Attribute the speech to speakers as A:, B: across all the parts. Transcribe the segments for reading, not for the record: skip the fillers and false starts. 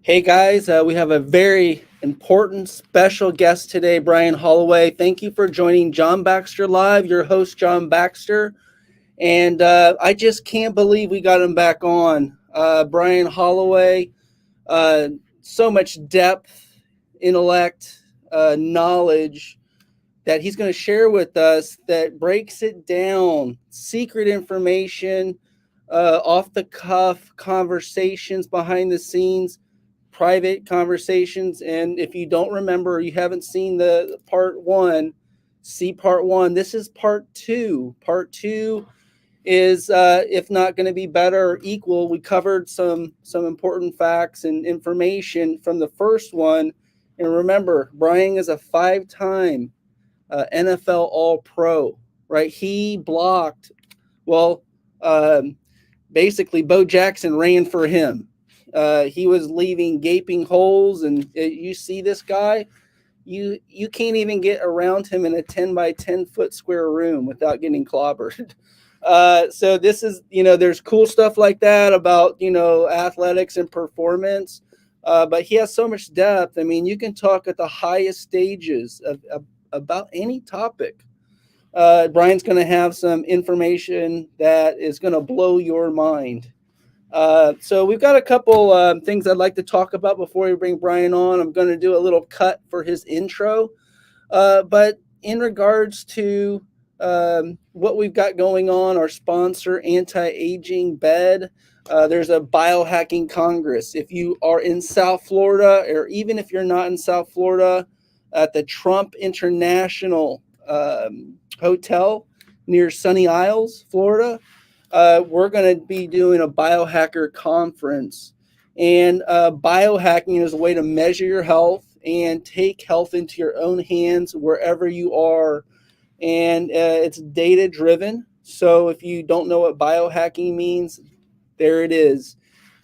A: Hey guys, we have a very important special guest today, Brian Holloway. Thank you for joining John Baxter Live, your host, John Baxter. And I just can't believe we got him back on. Brian Holloway, uh, so much depth, intellect, knowledge that he's going to share with us that breaks it down, secret information, off the cuff conversations behind the scenes, private conversations. And if you don't remember, or you haven't seen the part one, see part one. This is part two. Part two is, if not going to be better or equal. We covered some important facts and information from the first one. And remember, Brian is a 5-time NFL All-Pro, right? He blocked, well, basically Bo Jackson ran for him. He was leaving gaping holes, and you see this guy, you can't even get around him in a 10 by 10 foot square room without getting clobbered. So this is, there's cool stuff like that about, athletics and performance. But he has so much depth. I mean, you can talk at the highest stages of about any topic. Brian's going to have some information that is going to blow your mind. So we've got a couple things I'd like to talk about before we bring Brian on. I'm going to do a little cut for his intro. But in regards to what we've got going on, our sponsor, Anti-Aging Bed, there's a biohacking congress. If you are in South Florida, or even if you're not in South Florida, at the Trump International Hotel near Sunny Isles, Florida, we're going to be doing a biohacker conference. And biohacking is a way to measure your health and take health into your own hands wherever you are. And it's data driven. So if you don't know what biohacking means, there it is.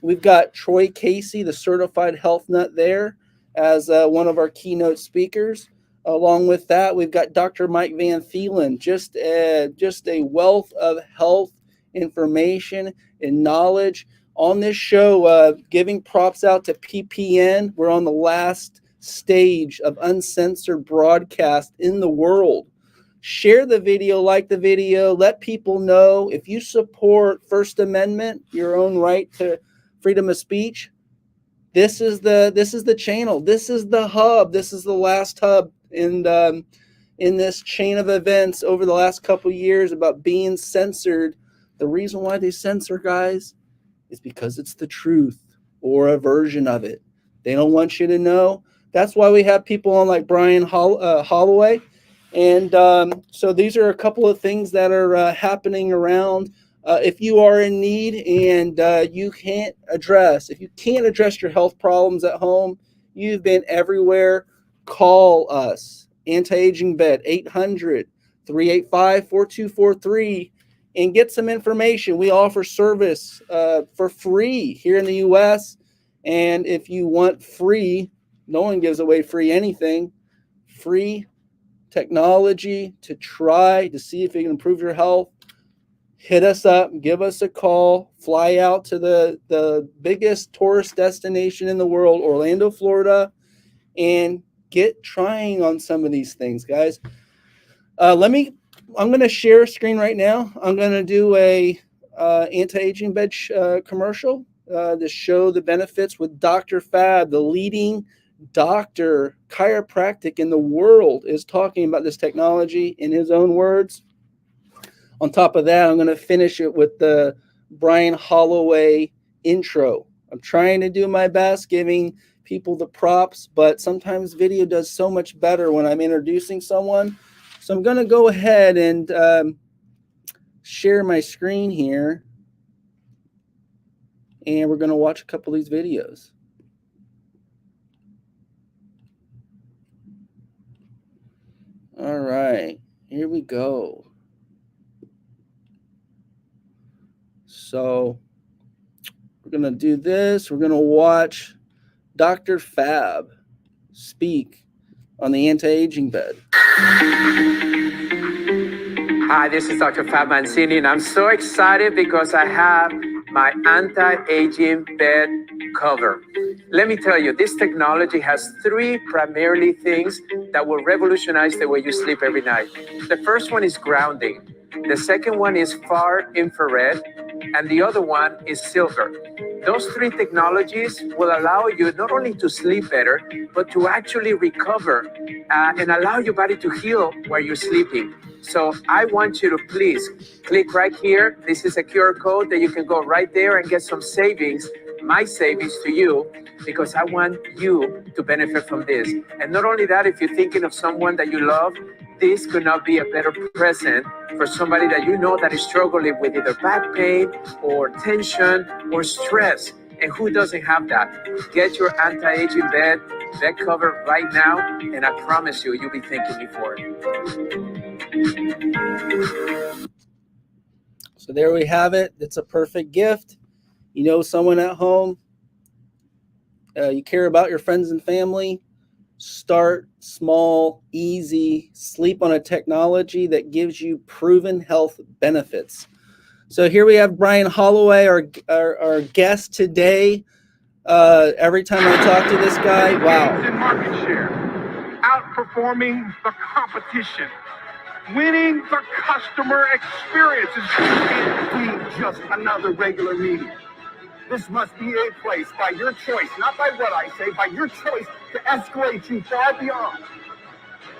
A: We've got Troy Casey, the certified health nut, there as one of our keynote speakers. Along with that, we've got Dr. Mike Van Thielen, just a wealth of health information and knowledge on this show, giving props out to PPN. We're on the last stage of uncensored broadcast in the world. Share the video, like the video, let people know. If you support First Amendment, your own right to freedom of speech, this is the channel. This is the hub. This is the last hub in this chain of events over the last couple of years about being censored. The reason why they censor, guys, is because it's the truth or a version of it. They don't want you to know. That's why we have people on like Brian Holloway. And so these are a couple of things that are happening around. If you are in need and if you can't address your health problems at home, you've been everywhere, call us. Anti-Aging Bed, 800-385-4243, and get some information. We offer service for free here in the U.S. And if you want free, no one gives away free anything, free technology to try to see if you can improve your health, hit us up, give us a call, fly out to the biggest tourist destination in the world, Orlando, Florida, and get trying on some of these things, guys. I'm going to share a screen right now. I'm going to do a anti-aging bed commercial to show the benefits with Dr. Fab, the leading doctor chiropractic in the world, is talking about this technology in his own words. On top of that, I'm going to finish it with the Brian Holloway intro. I'm trying to do my best giving people the props, but sometimes video does so much better when I'm introducing someone. So I'm going to go ahead and share my screen here, and we're going to watch a couple of these videos. All right, here we go. So we're going to do this. We're going to watch Dr. Fab speak on the anti-aging bed.
B: Hi, this is Dr. Fab Mancini, and I'm so excited because I have my anti-aging bed cover. Let me tell you, this technology has three primarily things that will revolutionize the way you sleep every night. The first one is grounding. The second one is far infrared, and the other one is silver. Those three technologies will allow you not only to sleep better, but to actually recover and allow your body to heal while you're sleeping. So I want you to please click right here. This is a QR code that you can go right there and get some savings, my savings to you, because I want you to benefit from this. And not only that, if you're thinking of someone that you love, this could not be a better present for somebody that you know that is struggling with either back pain or tension or stress. And who doesn't have that? Get your anti-aging bed cover right now, and I promise you, you'll be thanking me for it.
A: So there we have it. It's a perfect gift. You know someone at home, you care about your friends and family. Start small, easy, sleep on a technology that gives you proven health benefits. So here we have Brian Holloway, our guest today. Every time I talk to this guy, wow.
C: In market share, outperforming the competition, winning the customer experience. It can't be just another regular meeting. This must be a place by your choice, not by what I say, by your choice to escalate you far beyond.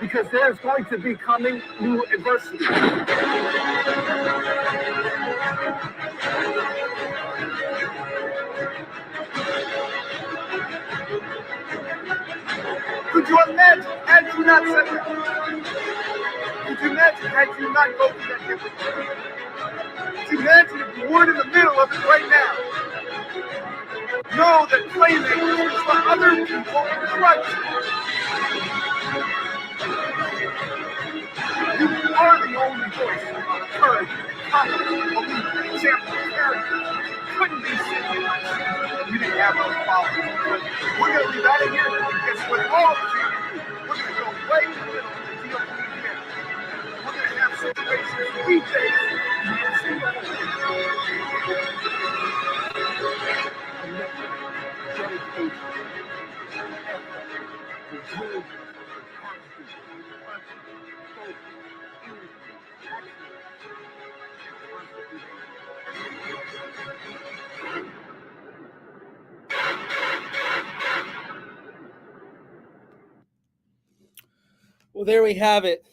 C: Because there's going to be coming new adversity. Could you imagine had you not said that? Could you imagine had you not go through that difficulty? Could you imagine if you weren't in the middle of it right now? Know that playmaking is for other people in crutch. You are the only voice of courage and confidence, belief, and example of character. You couldn't be sitting in my seat if you didn't have those followers. We're going to leave out of here, and guess what all of you are going to do? We're going to go right in the middle of the GOP camp. We're going to have situations we face in the single dedication, effort, resilience, passion, focus, energy,
A: Well, there we have it.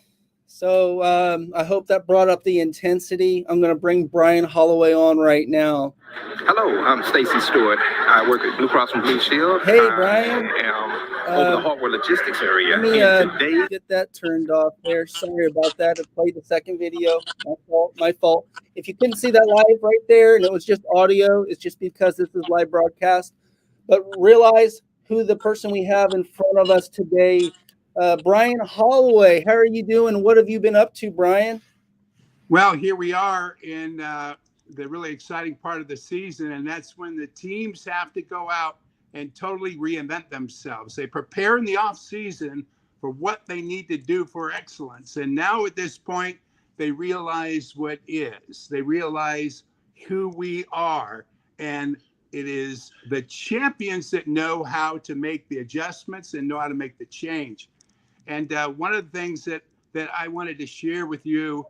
A: So I hope that brought up the intensity. I'm going to bring Brian Holloway on right now.
D: Hello, I'm Stacy Stewart. I work at Blue Cross and Blue Shield.
A: Hey, Brian.
D: I am over the hardware logistics area.
A: Let me get that turned off there. Sorry about that. I played the second video. My fault. If you couldn't see that live right there and it was just audio, it's just because this is live broadcast. But realize who the person we have in front of us today. Brian Holloway, how are you doing? What have you been up to, Brian?
E: Well, here we are in the really exciting part of the season, and that's when the teams have to go out and totally reinvent themselves. They prepare in the off season for what they need to do for excellence. And now at this point, they realize what is. They realize who we are. And it is the champions that know how to make the adjustments and know how to make the change. And one of the things that I wanted to share with you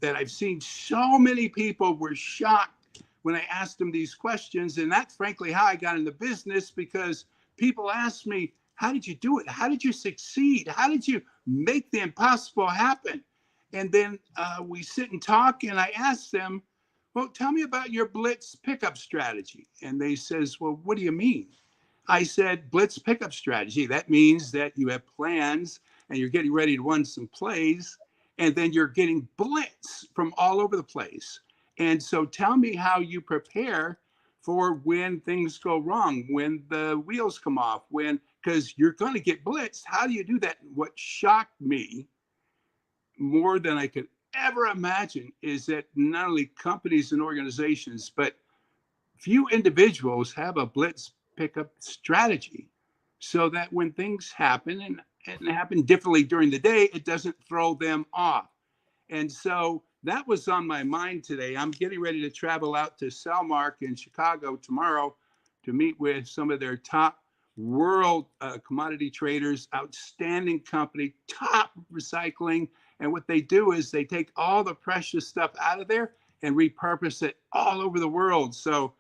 E: that I've seen so many people were shocked when I asked them these questions. And that's frankly how I got in the business, because people ask me, how did you do it? How did you succeed? How did you make the impossible happen? And then we sit and talk, and I ask them, well, tell me about your Blitz pickup strategy. And they says, well, what do you mean? I said, Blitz pickup strategy. That means that you have plans and you're getting ready to run some plays, and then you're getting blitz from all over the place. And so tell me how you prepare for when things go wrong, when the wheels come off, because you're going to get blitzed. How do you do that? What shocked me more than I could ever imagine is that not only companies and organizations, but few individuals have a blitz pickup strategy, so that when things happen and happen differently during the day, it doesn't throw them off. And so that was on my mind today. I'm getting ready to travel out to Cellmark in Chicago tomorrow to meet with some of their top world commodity traders, outstanding company, top recycling. And what they do is they take all the precious stuff out of there and repurpose it all over the world. So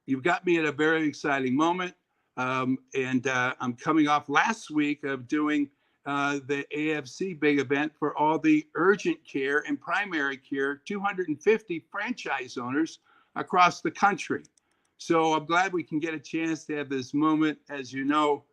E: you've got me at a very exciting moment. And I'm coming off last week of doing the AFC big event for all the urgent care and primary care, 250 franchise owners across the country. So I'm glad we can get a chance to have this moment. As you know,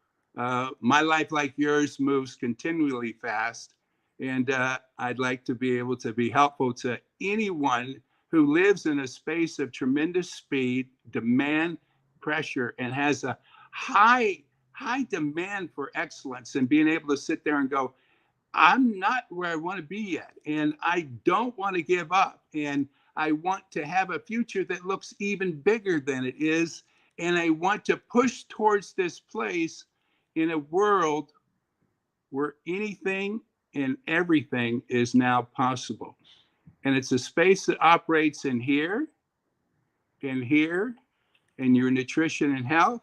E: my life, like yours, moves continually fast. And I'd like to be able to be helpful to anyone who lives in a space of tremendous speed, demand, pressure, and has a high demand for excellence, and being able to sit there and go, I'm not where I want to be yet, and I don't want to give up, and I want to have a future that looks even bigger than it is, and I want to push towards this place in a world where anything and everything is now possible. And it's a space that operates in here, in your nutrition and health,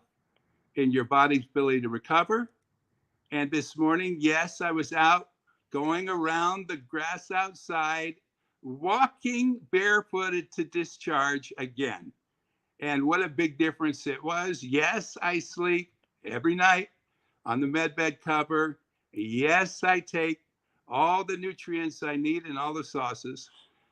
E: in your body's ability to recover. And this morning, yes, I was out going around the grass outside, walking barefooted to discharge again. And what a big difference it was. Yes, I sleep every night on the medbed cover. Yes, I take all the nutrients I need and all the sauces.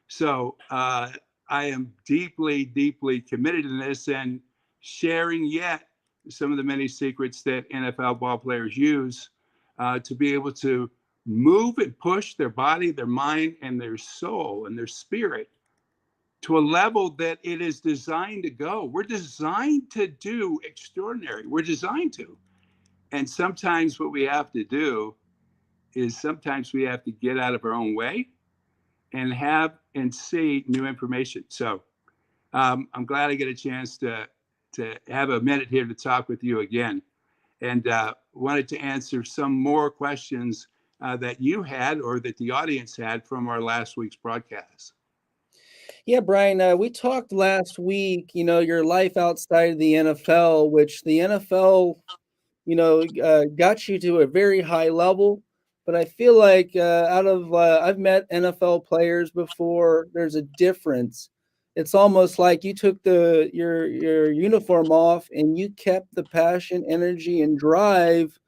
E: So I am deeply, deeply committed to this and sharing yet some of the many secrets that NFL ball players use to be able to move and push their body, their mind, and their soul and their spirit to a level that it is designed to go. We're designed to do extraordinary. We're designed to. And sometimes what we have to do is sometimes we have to get out of our own way and have and see new information. So I'm glad I get a chance to have a minute here to talk with you again. And wanted to answer some more questions that you had or that the audience had from our last week's broadcast.
A: Yeah, Brian, we talked last week, your life outside of the NFL, which the NFL, got you to a very high level. But I feel like I've met NFL players before, there's a difference. It's almost like you took your uniform off and you kept the passion, energy, and drive.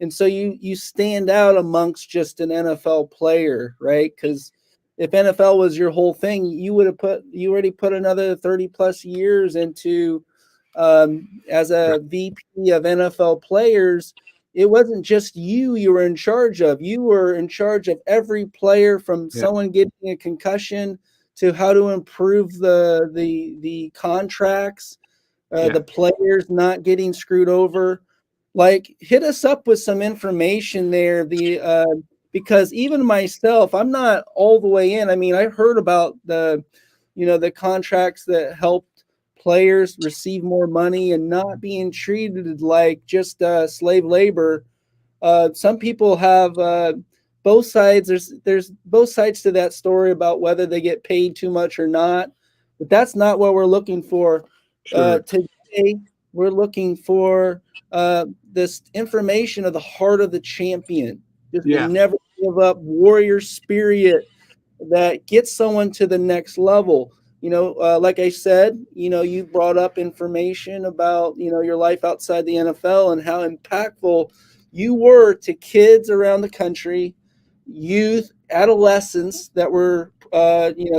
A: And so you stand out amongst just an NFL player, right? Because if NFL was your whole thing, you already put another 30 plus years into as a VP of NFL players. It wasn't just you were in charge of. You were in charge of every player, from someone getting a concussion to how to improve the contracts, the players not getting screwed over. Like, hit us up with some information there. Because even myself, I'm not all the way in. I mean, I heard about the contracts that helped players receive more money and not being treated like just slave labor. Some people have both sides. There's both sides to that story about whether they get paid too much or not. But that's not what we're looking for. Today. We're looking for this information of the heart of the champion. Just never give up, warrior spirit that gets someone to the next level. Like I said, you brought up information about, your life outside the NFL and how impactful you were to kids around the country, youth, adolescents that were,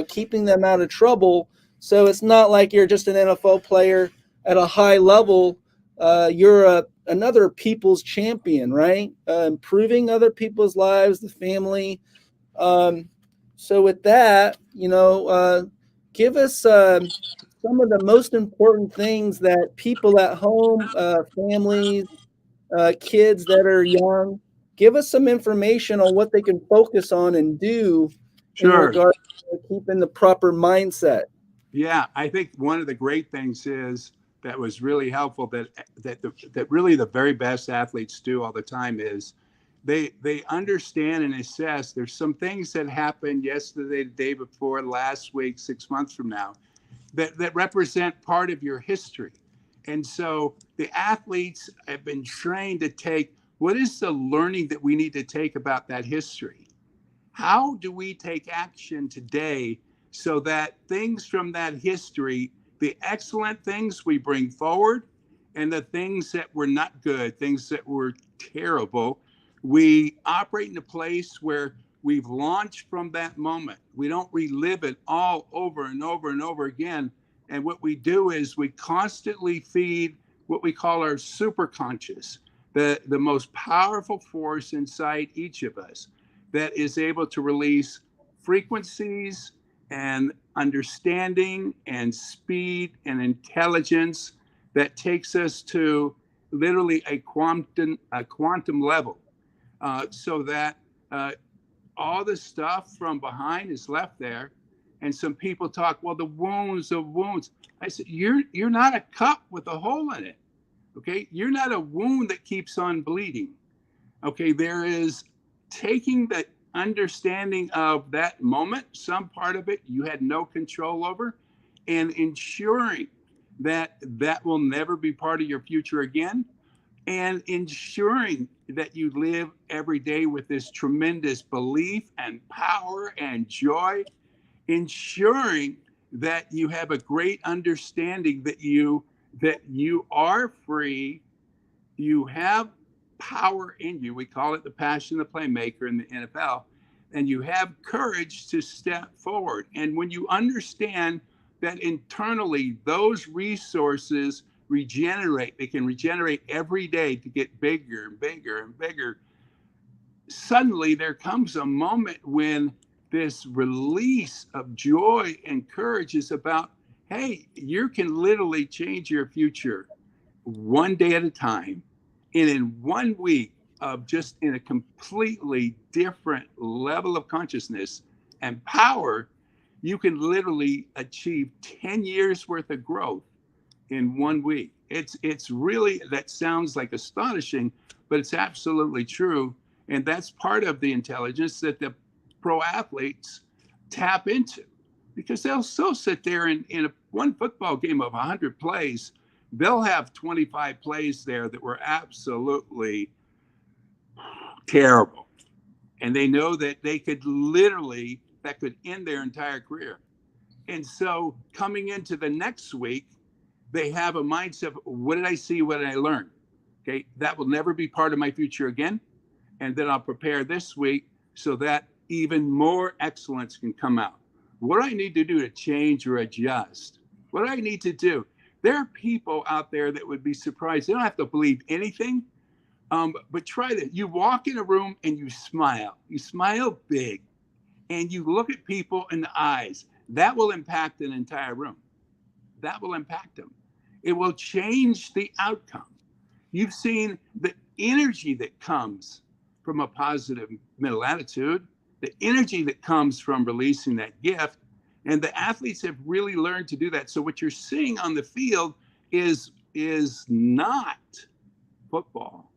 A: keeping them out of trouble. So it's not like you're just an NFL player at a high level. You're another people's champion, right? Improving other people's lives, the family. So with that, give us some of the most important things that people at home, families, kids that are young, give us some information on what they can focus on and do in regard to keeping the proper mindset.
E: Yeah, I think one of the great things is that was really helpful that really the very best athletes do all the time is they understand and assess there's some things that happened yesterday, the day before, last week, 6 months from now, that represent part of your history. And so the athletes have been trained to take, what is the learning that we need to take about that history? How do we take action today so that things from that history, the excellent things we bring forward and the things that were not good, things that were terrible, we operate in a place where we've launched from that moment. We don't relive it all over and over and over again. And what we do is we constantly feed what we call our superconscious, the most powerful force inside each of us that is able to release frequencies and understanding and speed and intelligence that takes us to literally a quantum level, so that all the stuff from behind is left there. And some people talk, well, the wounds. I said, you're not a cup with a hole in it. Okay, you're not a wound that keeps on bleeding. Okay, there is taking the understanding of that moment, some part of it you had no control over, and ensuring that that will never be part of your future again, and ensuring that you live every day with this tremendous belief and power and joy, ensuring that you have a great understanding that you are free, you have power in you. We call it the passion of the playmaker in the NFL. And you have courage to step forward. And when you understand that internally those resources regenerate, they can regenerate every day to get bigger and bigger and bigger. Suddenly there comes a moment when this release of joy and courage is about, hey, you can literally change your future one day at a time. And in 1 week of just in a completely different level of consciousness and power, you can literally achieve 10 years worth of growth in 1 week. It's really, that sounds like astonishing, but it's absolutely true. And that's part of the intelligence that the pro athletes tap into, because they'll still sit there in one football game of 100 plays. They'll have 25 plays there that were absolutely terrible. And they know that they could literally, that could end their entire career. And so coming into the next week, they have a mindset of, what did I see? What did I learn? Okay, that will never be part of my future again. And then I'll prepare this week so that even more excellence can come out. What do I need to do to change or adjust? What do I need to do? There are people out there that would be surprised. They don't have to believe anything, but try that. You walk in a room and you smile. You smile big, and you look at people in the eyes. That will impact an entire room. That will impact them. It will change the outcome. You've seen the energy that comes from a positive mental attitude, the energy that comes from releasing that gift. And the athletes have really learned to do that. So what you're seeing on the field is not football.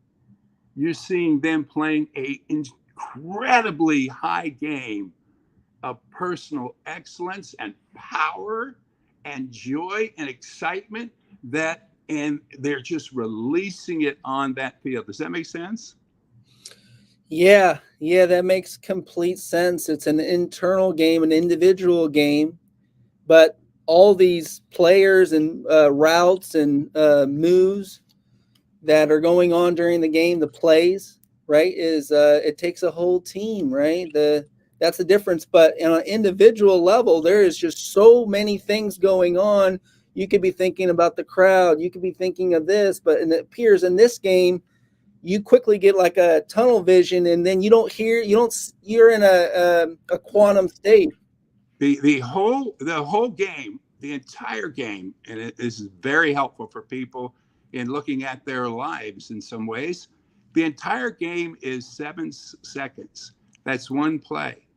E: You're seeing them playing an incredibly high game of personal excellence and power and joy and excitement, and they're just releasing it on that field. Does that make sense?
A: Yeah, that makes complete sense. It's an internal game, an individual game, but all these players and routes and moves that are going on during the game, the plays, right, is it takes a whole team, right? That's the difference. But on an individual level, there is just so many things going on. You could be thinking about the crowd, you could be thinking of this, but it appears in this game, you quickly get like a tunnel vision, and then you're in a quantum state.
E: The whole game, the entire game, and it is very helpful for people in looking at their lives in some ways. The entire game is 7 seconds. That's one play.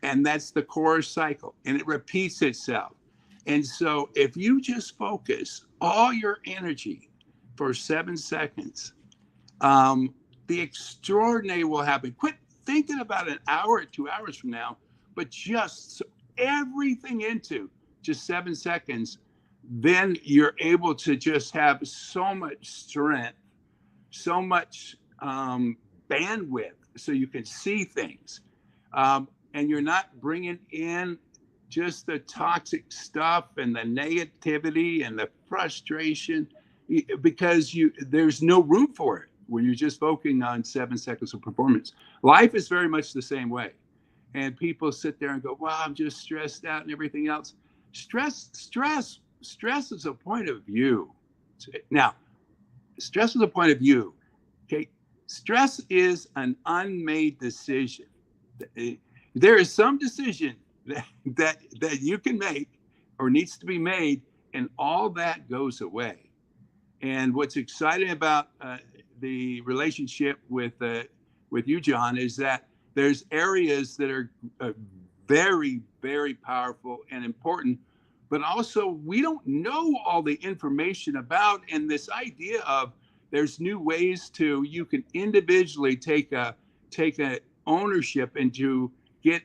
E: And that's the core cycle, and it repeats itself. And so if you just focus all your energy for 7 seconds, the the extraordinary will happen. Quit thinking about an hour or 2 hours from now, but just everything into just 7 seconds. Then you're able to just have so much strength, so much bandwidth, so you can see things. And you're not bringing in just the toxic stuff and the negativity and the frustration, because there's no room for it when you're just focusing on 7 seconds of performance. Life is very much the same way. And people sit there and go, well, I'm just stressed out and everything else. Stress is a point of view. Now, stress is a point of view. Okay. Stress is an unmade decision. There is some decision that you can make or needs to be made, and all that goes away. And what's exciting about the relationship with you, John, is that there's areas that are very, very powerful and important, but also we don't know all the information about. And this idea of there's new ways you can individually take a ownership and to get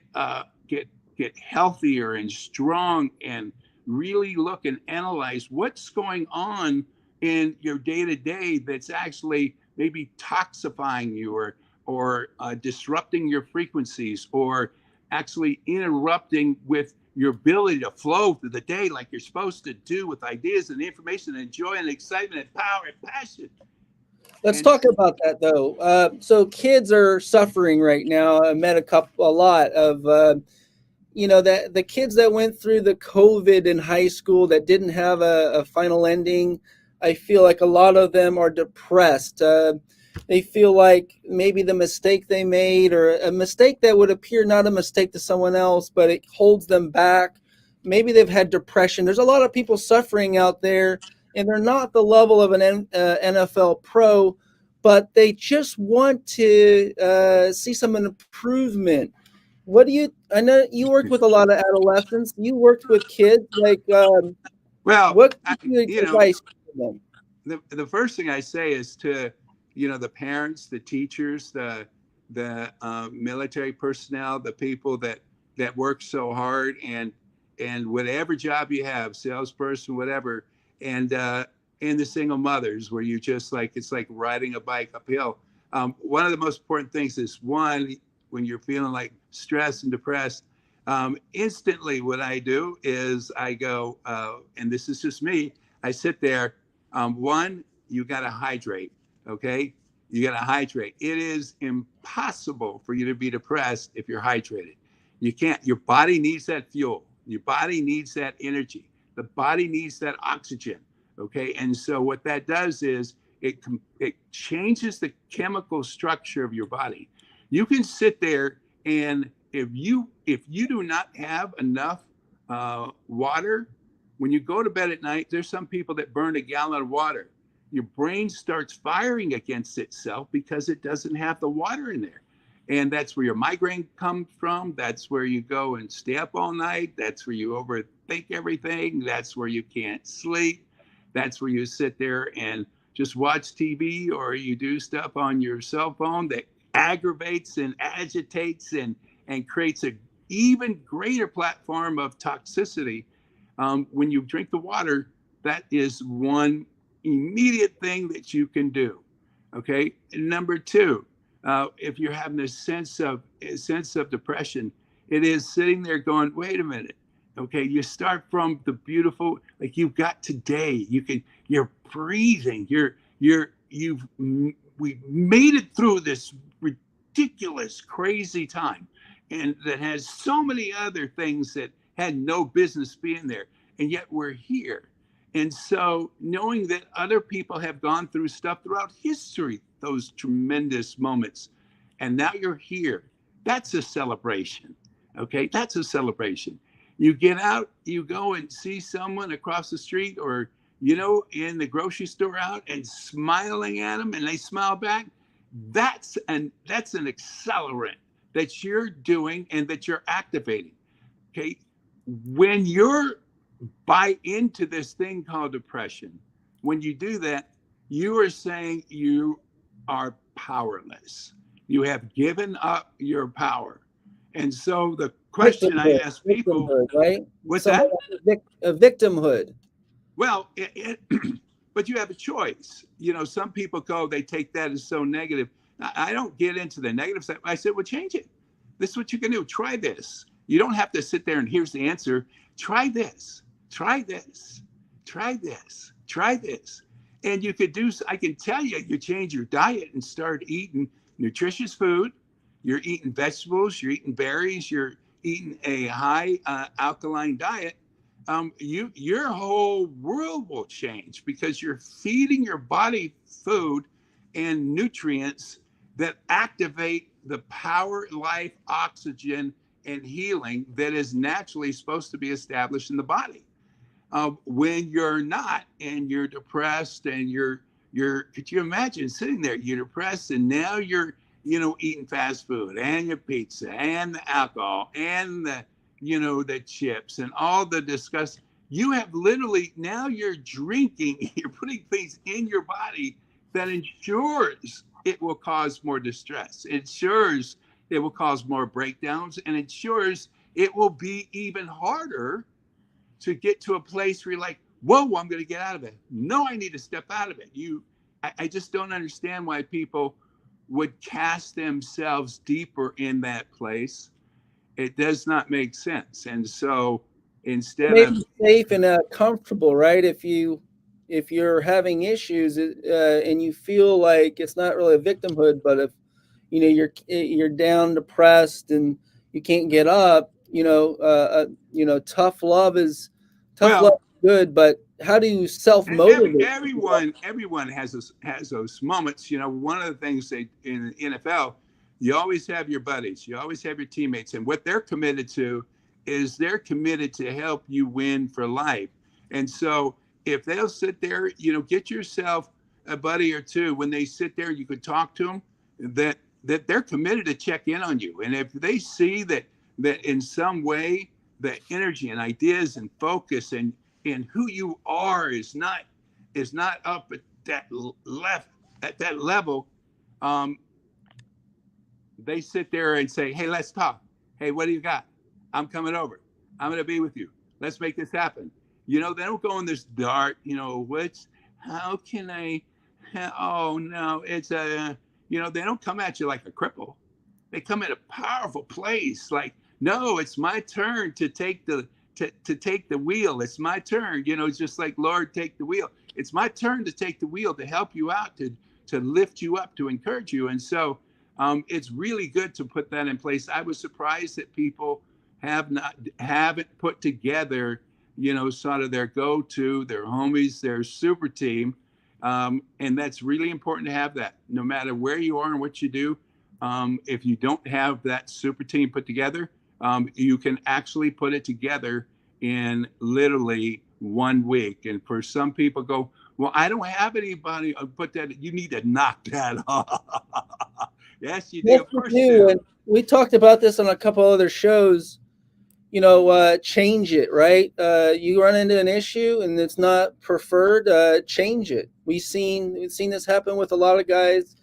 E: healthier and strong, and really look and analyze what's going on in your day-to-day that's actually maybe toxifying you or disrupting your frequencies, or actually interrupting with your ability to flow through the day like you're supposed to do, with ideas and information and joy and excitement and power and passion.
A: Let's talk about that, though. So kids are suffering right now. I met a lot of, that the kids that went through the COVID in high school that didn't have a final ending. I feel like a lot of them are depressed. They feel like maybe the mistake they made, or a mistake that would appear not a mistake to someone else, but it holds them back. Maybe they've had depression. There's a lot of people suffering out there, and they're not the level of an NFL pro, but they just want to see some improvement. I know you worked with a lot of adolescents. You worked with kids. Like, what advice to them?
E: The first thing I say is to, the parents, the teachers, the military personnel, the people that work so hard, and whatever job you have, salesperson, whatever, and the single mothers, where you just it's like riding a bike uphill. One of the most important things is, one, when you're feeling like stressed and depressed, instantly what I do is I go, and this is just me, I sit there. One, you got to hydrate. Okay. You got to hydrate. It is impossible for you to be depressed if you're hydrated. You can't. Your body needs that fuel. Your body needs that energy. The body needs that oxygen. Okay. And so what that does is it changes the chemical structure of your body. You can sit there, and if you do not have enough water, when you go to bed at night, there's some people that burn a gallon of water. Your brain starts firing against itself because it doesn't have the water in there. And that's where your migraine comes from. That's where you go and stay up all night. That's where you overthink everything. That's where you can't sleep. That's where you sit there and just watch TV, or you do stuff on your cell phone that aggravates and agitates and creates an even greater platform of toxicity. When you drink the water, that is one immediate thing that you can do. Okay. And number two, if you're having a sense of depression, it is sitting there going, wait a minute. Okay. You start from the beautiful, like you've got today, you're breathing, we've made it through this ridiculous, crazy time, and that has so many other things that had no business being there. And yet we're here. And so knowing that other people have gone through stuff throughout history, those tremendous moments, and now you're here, that's a celebration. Okay, that's a celebration. You get out, you go and see someone across the street, or, in the grocery store out, and smiling at them, and they smile back. That's an accelerant that you're doing and that you're activating. Okay, when you're buy into this thing called depression, when you do that, you are saying you are powerless. You have given up your power. And so the question I ask people,
A: right?
E: What's
A: Someone
E: that?
A: A victimhood.
E: Well, but you have a choice. You know, some people they take that as so negative. I don't get into the negative side. I said, well, change it. This is what you can do. Try this. You don't have to sit there and here's the answer. Try this. Try this. Try this. Try this. And you could I can tell you, you change your diet and start eating nutritious food. You're eating vegetables. You're eating berries. You're eating a high alkaline diet. Your whole world will change because you're feeding your body food and nutrients that activate the power, life, oxygen, and healing that is naturally supposed to be established in the body. When you're not, and you're depressed, and could you imagine sitting there, you're depressed, and now you're, eating fast food and your pizza and the alcohol and the chips and all the disgust. You have literally, now you're drinking, you're putting things in your body that ensures it will cause more distress. It ensures it will cause more breakdowns, and ensures it will be even harder to get to a place where you're like, whoa, I'm going to get out of it. No, I need to step out of it. I just don't understand why people would cast themselves deeper in that place. It does not make sense. And so instead of
A: safe and comfortable, right? If you're having issues and you feel like it's not really a victimhood, but if you're down, depressed, and you can't get up, tough love is good, but how do you self-motivate?
E: Everyone has those moments. One of the things in the NFL, you always have your buddies, you always have your teammates, and what they're committed to is they're committed to help you win for life. And so if they'll sit there, get yourself a buddy or two. When they sit there, you could talk to them, that they're committed to check in on you. And if they see that in some way the energy and ideas and focus and who you are is not up at that level, they sit there and say, hey, let's talk. Hey, what do you got? I'm coming over. I'm going to be with you. Let's make this happen. They don't go in this dark, how can I, oh no, it's they don't come at you like a cripple. They come at a powerful place. Like, no, it's my turn to take the wheel. It's my turn. It's just like, Lord, take the wheel. It's my turn to take the wheel, to help you out, to lift you up, to encourage you. And so it's really good to put that in place. I was surprised that people haven't put together, sort of their go-to, their homies, their super team. And that's really important to have that, no matter where you are and what you do. If you don't have that super team put together, you can actually put it together in literally 1 week. And for some people go, well, I don't have anybody, but you need to knock that off. Yes, you do.
A: Yes, you do. And we talked about this on a couple other shows. Change it, right? You run into an issue and it's not preferred, change it. We've seen this happen with a lot of guys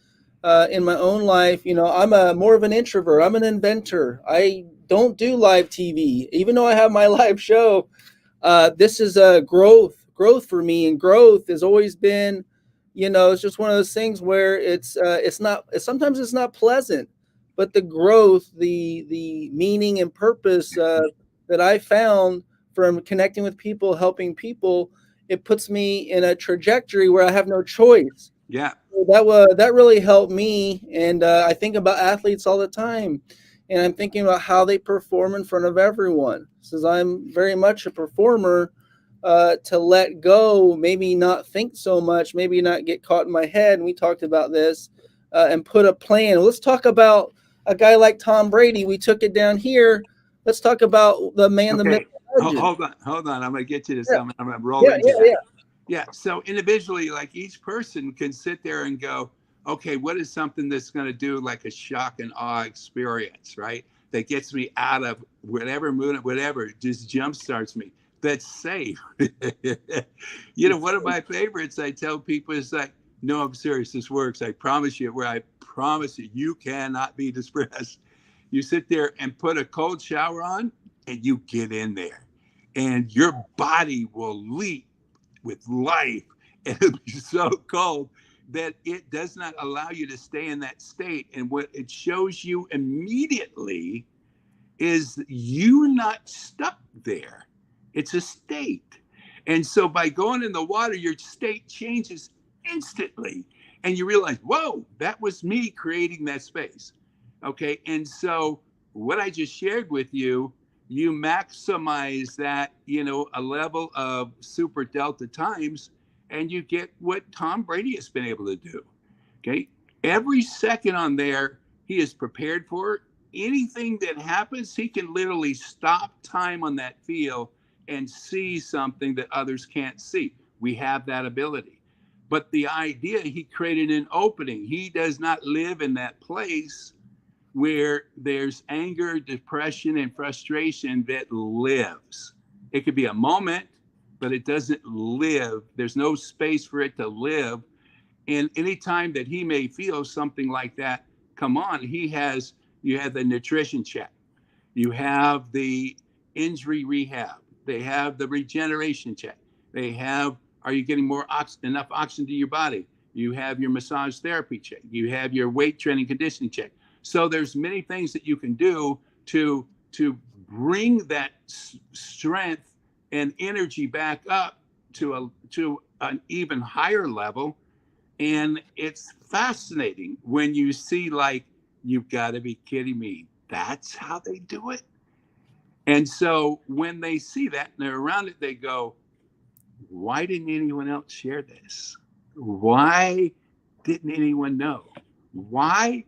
A: in my own life. I'm more of an introvert. I'm an inventor. I don't do live TV, even though I have my live show. This is a growth for me, and growth has always been, it's just one of those things where sometimes it's not pleasant, but the growth, the meaning and purpose that I found from connecting with people, helping people, it puts me in a trajectory where I have no choice.
E: Yeah.
A: That really helped me. And I think about athletes all the time, and I'm thinking about how they perform in front of everyone. Since I'm very much a performer, to let go, maybe not think so much, maybe not get caught in my head. And we talked about this and put a plan. Let's talk about a guy like Tom Brady. We took it down here. Let's talk about the man, the myth.
E: Hold on. I'm going to get you to something. I'm going to roll into that. Yeah. So individually, like, each person can sit there and go, okay, what is something that's going to do like a shock and awe experience, right? That gets me out of whatever mood, whatever, just jumpstarts me. That's safe. One of my favorites I tell people is like, No, I'm serious. This works. I promise you. Where I promise you, you cannot be depressed. You sit there and put a cold shower on, and you get in there, and your body will leap with life, and it'll be so cold that it does not allow you to stay in that state. And what it shows you immediately is you're not stuck there. It's a state. And so by going in the water, your state changes instantly. And you realize, whoa, that was me creating that space. Okay. And so what I just shared with you, you maximize that, a level of super delta times, and you get what Tom Brady has been able to do. Okay. Every second on there, he is prepared for it. Anything that happens, he can literally stop time on that field and see something that others can't see. We have that ability. But the idea, he created an opening. He does not live in that place where there's anger, depression, and frustration that lives. It could be a moment, but it doesn't live. There's no space for it to live. And anytime that he may feel something like that come on, you have the nutrition check. You have the injury rehab. They have the regeneration check. They have, are you getting enough oxygen to your body? You have your massage therapy check. You have your weight training conditioning check. So there's many things that you can do to bring that strength and energy back up to an even higher level. And it's fascinating when you see, like, you've got to be kidding me. That's how they do it. And so when they see that and they're around it, they go, why didn't anyone else share this? Why didn't anyone know? Why?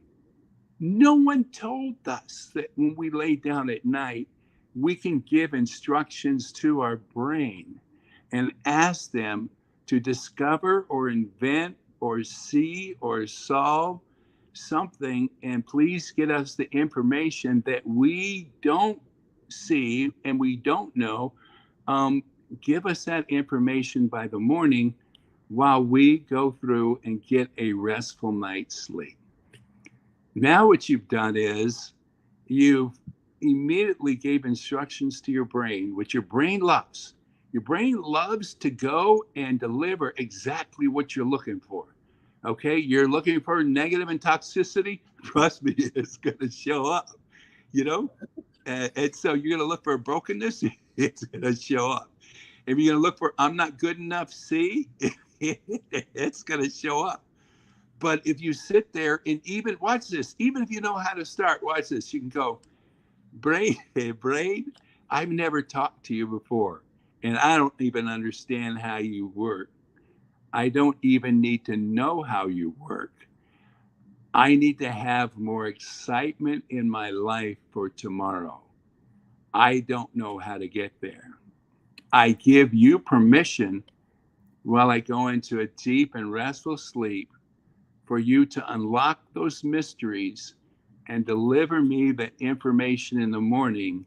E: No one told us that when we lay down at night, we can give instructions to our brain and ask them to discover or invent or see or solve something, and please get us the information that we don't see and we don't know. Give us that information by the morning while we go through and get a restful night's sleep. Now what you've done is you've immediately gave instructions to your brain, which your brain loves. Your brain loves to go and deliver exactly what you're looking for. Okay, you're looking for negative and toxicity. Trust me, it's going to show up, and so you're going to look for brokenness. It's going to show up. If you're going to look for I'm not good enough, see, it's going to show up. But if you sit there and even watch this, even if you know how to start, watch this. You can go, brain, I've never talked to you before, and I don't even understand how you work. I don't even need to know how you work. I need to have more excitement in my life for tomorrow. I don't know how to get there. I give you permission while I go into a deep and restful sleep for you to unlock those mysteries and deliver me the information in the morning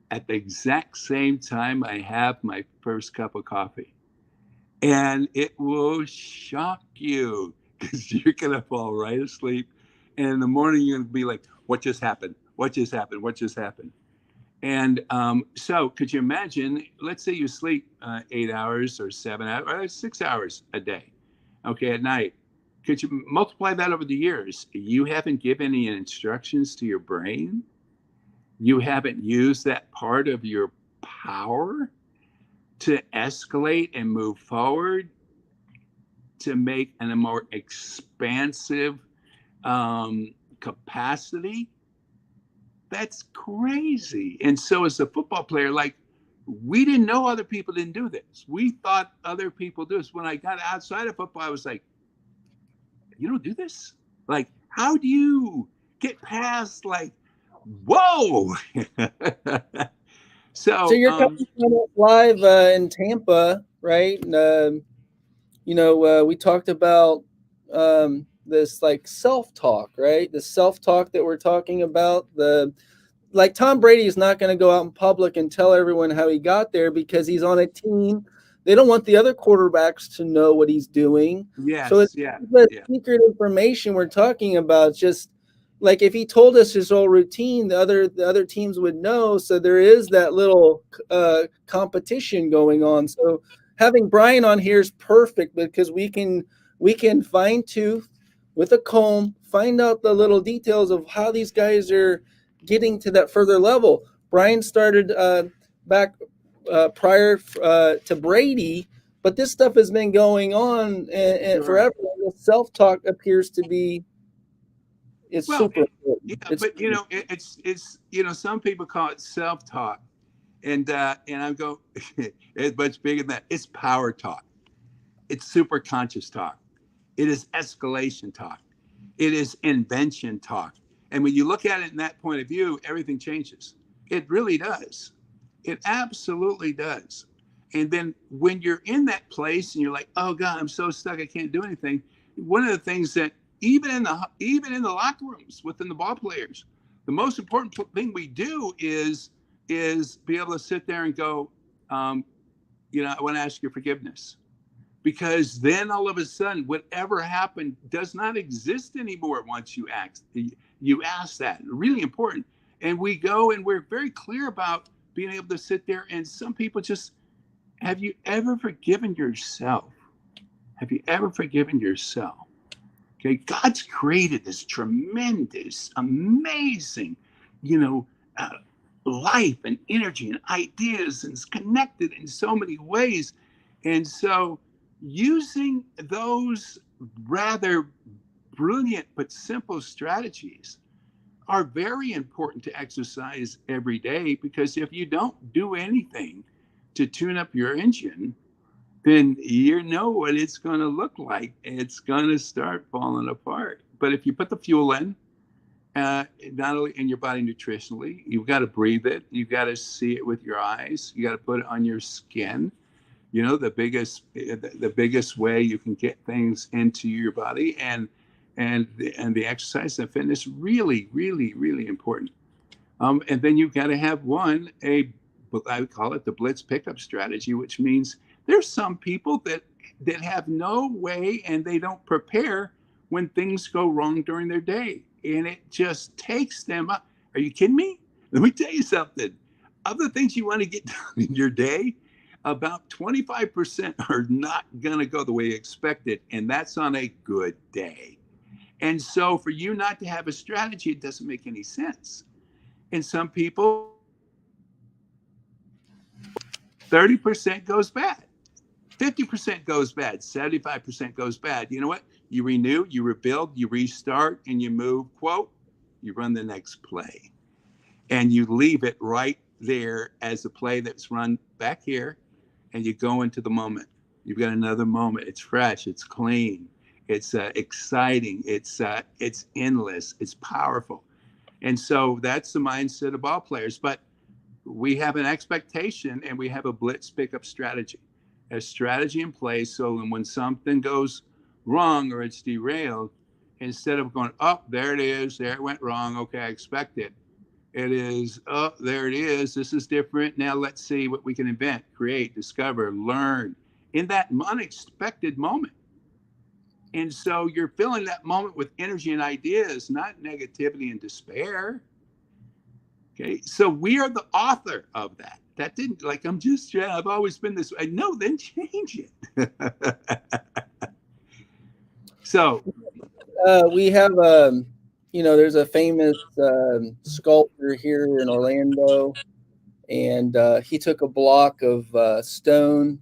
E: at the exact same time I have my first cup of coffee. And it will shock you because you're going to fall right asleep. And in the morning, you're going to be like, what just happened? What just happened? What just happened? And so could you imagine, let's say you sleep 8 hours or 7 hours or 6 hours a day, okay, at night. Could you multiply that over the years? You haven't given any instructions to your brain. You haven't used that part of your power to escalate and move forward, to make a more expansive capacity. That's crazy. And so as a football player, like, we didn't know other people didn't do this. We thought other people do this. When I got outside of football, I was like, you don't do this? Like, how do you get past, like, whoa?
A: So you're coming live in Tampa, right? And, we talked about this, like, self-talk, right? The self-talk that we're talking about. Like, Tom Brady is not going to go out in public and tell everyone how he got there because he's on a team they don't want the other quarterbacks to know what he's doing. So it's the secret information we're talking about. Just like if he told us his whole routine, the other teams would know. So there is that little competition going on. So having Brian on here is perfect because we can fine tooth with a comb, find out the little details of how these guys are getting to that further level. Brian started back prior to Brady, but this stuff has been going on and forever. The self-talk appears to be super important.
E: Yeah, but it's some people call it self-talk, and I go, it's much bigger than that. It's power talk. It's super conscious talk. It is escalation talk. It is invention talk. And when you look at it in that point of view, everything changes. It really does. It absolutely does. And then when you're in that place and you're like, oh God, I'm so stuck, I can't do anything. One of the things that even in the locker rooms within the ball players, the most important thing we do is be able to sit there and go, I want to ask your forgiveness. Because then all of a sudden, whatever happened does not exist anymore once you ask that. Really important. And we go and we're very clear about being able to sit there. And some people just, have you ever forgiven yourself? Have you ever forgiven yourself? Okay, God's created this tremendous, amazing, life and energy and ideas, and it's connected in so many ways. And so using those rather brilliant but simple strategies are very important to exercise every day, because if you don't do anything to tune up your engine, then you know what it's going to look like. It's going to start falling apart. But if you put the fuel in, not only in your body nutritionally, you've got to breathe it. You've got to see it with your eyes. You got to put it on your skin. The biggest way you can get things into your body, and the exercise and fitness, really, really, really important. And then you've got to have I would call it the Blitz pickup strategy, which means there's some people that have no way, and they don't prepare when things go wrong during their day. And it just takes them up. Are you kidding me? Let me tell you something. Of the things you want to get done in your day, about 25% are not going to go the way you expected. And that's on a good day. And so for you not to have a strategy, it doesn't make any sense. And some people, 30% goes bad. 50% goes bad. 75% goes bad. You know what? You renew, you rebuild, you restart, and you move, you run the next play. And you leave it right there as a play that's run back here, and you go into the moment. You've got another moment. It's fresh, it's clean, it's exciting, it's endless, it's powerful. And so that's the mindset of ball players. But we have an expectation, and we have a Blitz pickup strategy. A strategy in place, so when something goes wrong or it's derailed, instead of going, oh, there it is, there it went wrong, okay, I expect it. It is, oh, there it is, this is different, now let's see what we can invent, create, discover, learn in that unexpected moment. And so you're filling that moment with energy and ideas, not negativity and despair. Okay, so we are the author of that. That didn't, I've always been this way. No, then change it. So
A: we have, there's a famous sculptor here in Orlando, and he took a block of stone,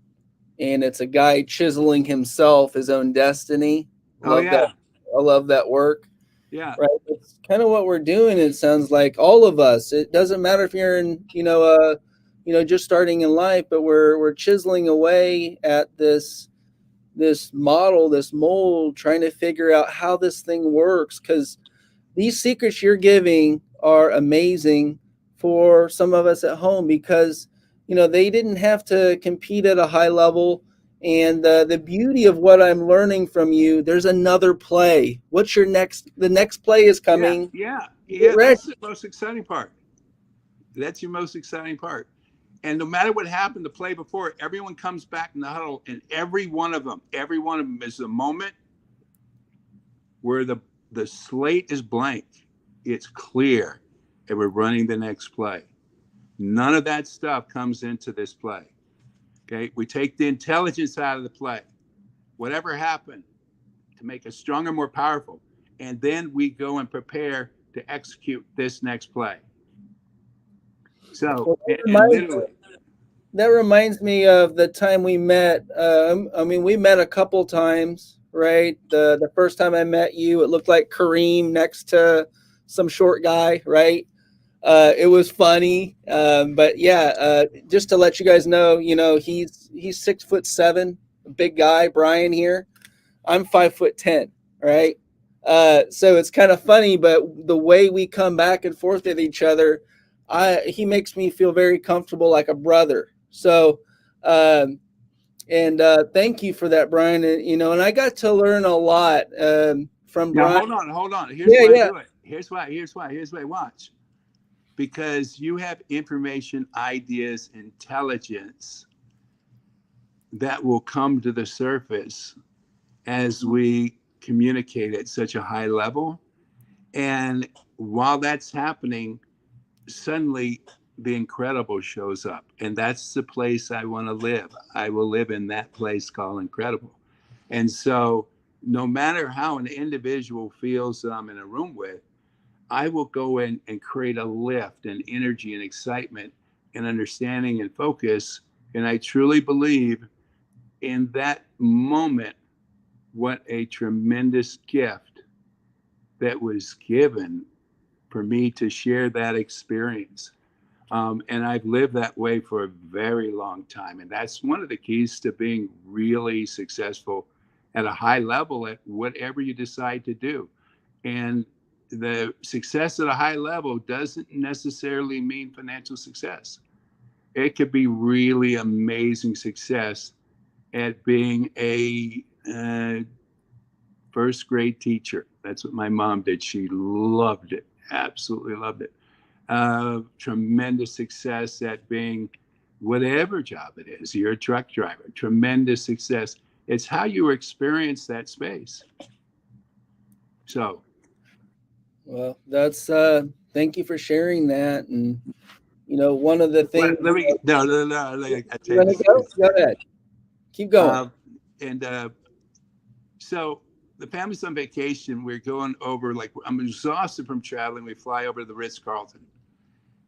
A: and it's a guy chiseling himself, his own destiny. I love that work.
E: Yeah.
A: Right. It's kind of what we're doing. It sounds like all of us. It doesn't matter if you're in, just starting in life, but we're chiseling away at this model, this mold, trying to figure out how this thing works. Because these secrets you're giving are amazing for some of us at home, because they didn't have to compete at a high level. And the beauty of what I'm learning from you, there's another play. What's your next? The next play is coming.
E: Yeah. That's the most exciting part. That's your most exciting part. And no matter what happened the play before, everyone comes back in the huddle, and every one of them is the moment where the slate is blank. It's clear, and we're running the next play. None of that stuff comes into this play. Okay, we take the intelligence out of the play. Whatever happened to make us stronger, more powerful, and then we go and prepare to execute this next play. So,
A: that reminds me of the time we met. I mean, we met a couple times, right? The first time I met you, it looked like Kareem next to some short guy, right? It was funny, but yeah. Just to let you guys know, he's 6'7", a big guy. Brian here, I'm 5'10", right? So it's kind of funny, but the way we come back and forth with each other, he makes me feel very comfortable, like a brother. So, thank you for that, Brian. And I got to learn a lot from Brian.
E: Hold on. Here's why I do it. Here's why. Watch. Because you have information, ideas, intelligence that will come to the surface as we communicate at such a high level. And while that's happening, suddenly the incredible shows up. And that's the place I want to live. I will live in that place called incredible. And so no matter how an individual feels that I'm in a room with, I will go in and create a lift and energy and excitement and understanding and focus. And I truly believe in that moment, what a tremendous gift that was given for me to share that experience. And I've lived that way for a very long time. And that's one of the keys to being really successful at a high level at whatever you decide to do. And the success at a high level doesn't necessarily mean financial success. It could be really amazing success at being a first grade teacher. That's what my mom did. She loved it, absolutely loved it. Tremendous success at being whatever job it is. You're a truck driver, tremendous success. It's how you experience that space. So.
A: Well, that's thank you for sharing that. And one of the things. Go ahead. Keep going.
E: So the family's on vacation. We're going over, I'm exhausted from traveling. We fly over to the Ritz-Carlton,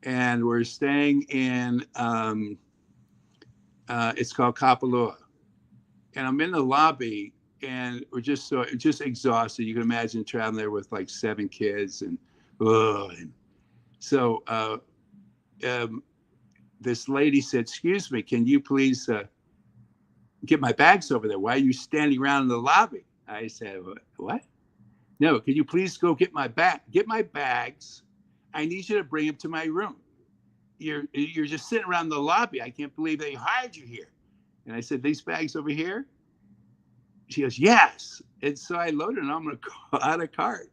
E: and we're staying in. It's called Kapalua, and I'm in the lobby. And we're just exhausted. You can imagine traveling there with 7 kids, and so this lady said, "Excuse me, can you please get my bags over there? Why are you standing around in the lobby?" I said, "What? No, can you please go get my bags? I need you to bring them to my room. You're just sitting around the lobby. I can't believe they hired you here." And I said, "These bags over here?" She goes, "Yes." And so I loaded them on a cart.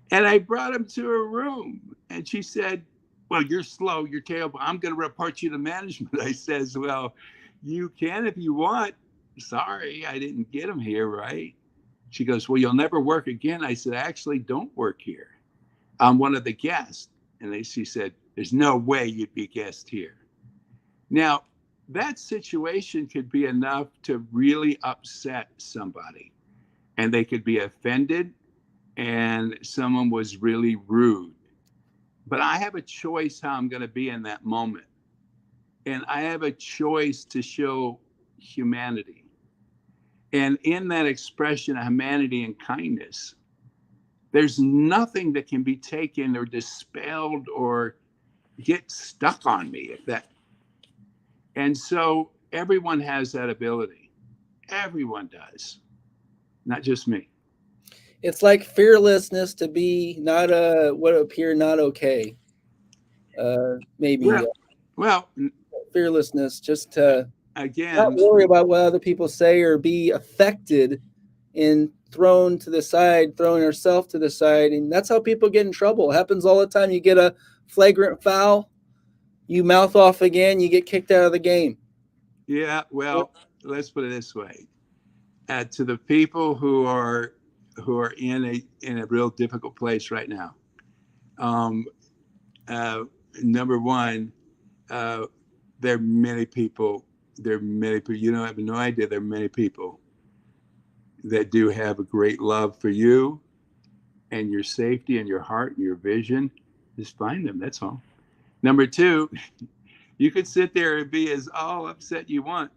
E: And I brought them to her room. And she said, "Well, you're slow. You're terrible. I'm going to report you to management." I says, "Well, you can if you want. Sorry, I didn't get them here, right?" She goes, "Well, you'll never work again." I said, "I actually don't work here. I'm one of the guests." And she said, "There's no way you'd be a guest here." Now, that situation could be enough to really upset somebody, and they could be offended, and someone was really rude. But I have a choice how I'm going to be in that moment, and I have a choice to show humanity. And in that expression of humanity and kindness, there's nothing that can be taken or dispelled or get stuck on me. And so everyone has that ability. Everyone does, not just me.
A: It's like fearlessness to be not what appear not okay. Maybe.
E: Well,
A: fearlessness, just to
E: again
A: not worry about what other people say or be affected and throwing yourself to the side. And that's how people get in trouble. It happens all the time. You get a flagrant foul, You mouth off again, you get kicked out of the game.
E: Yeah, well, let's put it this way: to the people who are in a real difficult place right now, number one, there are many people. There are many people. You don't have no idea. There are many people that do have a great love for you and your safety and your heart and your vision. Just find them. That's all. Number two, you could sit there and be as all upset you want.